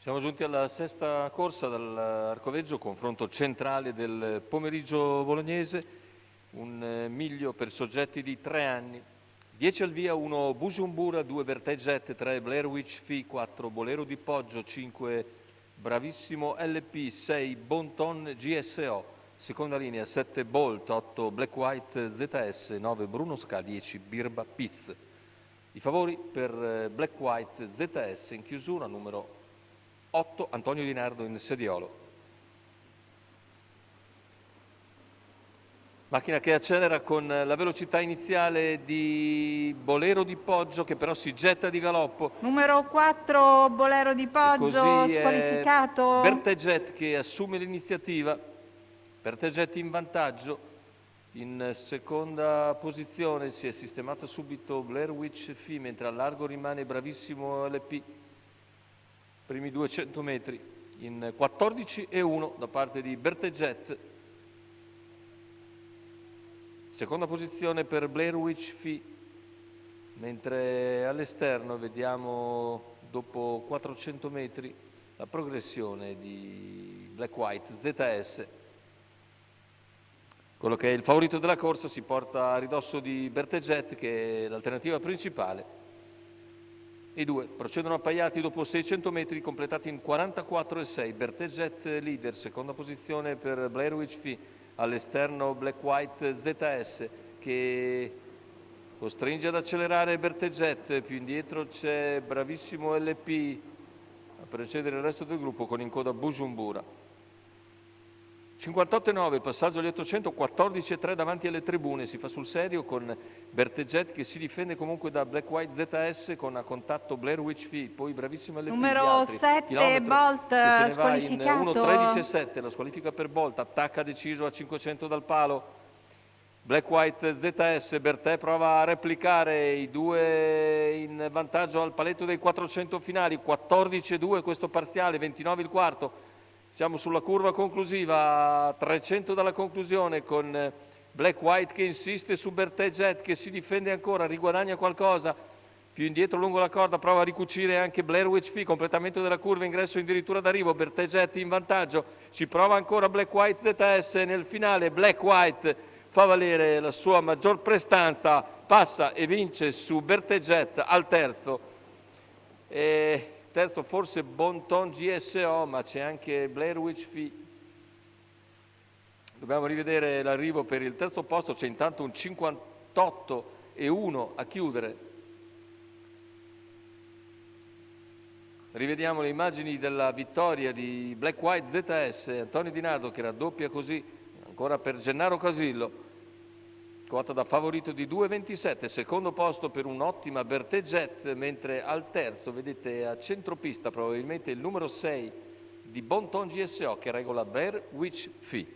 Siamo giunti alla sesta corsa dall'Arcoveggio, confronto centrale del pomeriggio bolognese, un miglio per soggetti di 3 anni. 10 al via, 1 Bujumbura, 2 Vertejet, 3 Blair Witch Fi, 4 Bolero di Poggio, 5 Bravissimo LP, 6 Bonton GSO, seconda linea 7 Bolt, 8 Black White ZS, 9 Bruno Ska, 10 Birba Piz. I favori per Black White ZS in chiusura, numero 8 Antonio Di Nardo in sediolo. Macchina che accelera con la velocità iniziale di Bolero di Poggio, che però si getta di galoppo. Numero 4 Bolero di Poggio, squalificato. Vertejet che assume l'iniziativa. Vertejet in vantaggio. In seconda posizione si è sistemata subito Blair Witch Fi, mentre a largo rimane Bravissimo LP. Primi 200 metri in 14,1 da parte di Vertejet. Seconda posizione per Blair Witch Fi, mentre all'esterno vediamo dopo 400 metri la progressione di Black White ZS. Quello che è il favorito della corsa si porta a ridosso di Vertejet, che è l'alternativa principale. I due procedono appaiati dopo 600 metri completati in 44,6. Vertejet leader, seconda posizione per Blair Witch Fi, all'esterno Black White ZS che costringe ad accelerare Vertejet, più indietro c'è Bravissimo LP a precedere il resto del gruppo con in coda Bujumbura. 58,9 il passaggio agli 800, 14,3 davanti alle tribune, si fa sul serio con Vertejet che si difende comunque da Black White ZS con a contatto Blair Witch Fi, poi Bravissimo LP. Numero 7 Bolt, che se ne squalificato. Va in 1,13,7, la squalifica per Bolt, attacca deciso a 500 dal palo. Black White ZS, Bertè prova a replicare i due in vantaggio al paletto dei 400 finali, 14,2 questo parziale, 29 il quarto. Siamo sulla curva conclusiva, 300 dalla conclusione con Black White che insiste su Vertejet che si difende ancora, riguadagna qualcosa. Più indietro lungo la corda prova a ricucire anche Blair Witch Fi, completamento della curva, ingresso addirittura d'arrivo, Vertejet in vantaggio, ci prova ancora Black White ZS nel finale, Black White fa valere la sua maggior prestanza, passa e vince su Vertejet al terzo. Terzo forse Bonton GSO, ma c'è anche Blair Witch Fi. Dobbiamo rivedere l'arrivo per il terzo posto, c'è intanto un 58,1 a chiudere. Rivediamo le immagini della vittoria di Black White ZS, Antonio Di Nardo che raddoppia così, ancora per Gennaro Casillo. Quota da favorito di 2,27, secondo posto per un'ottima Vertejet, mentre al terzo vedete a centropista probabilmente il numero 6 di Bonton GSO che regola Blair Witch Fi.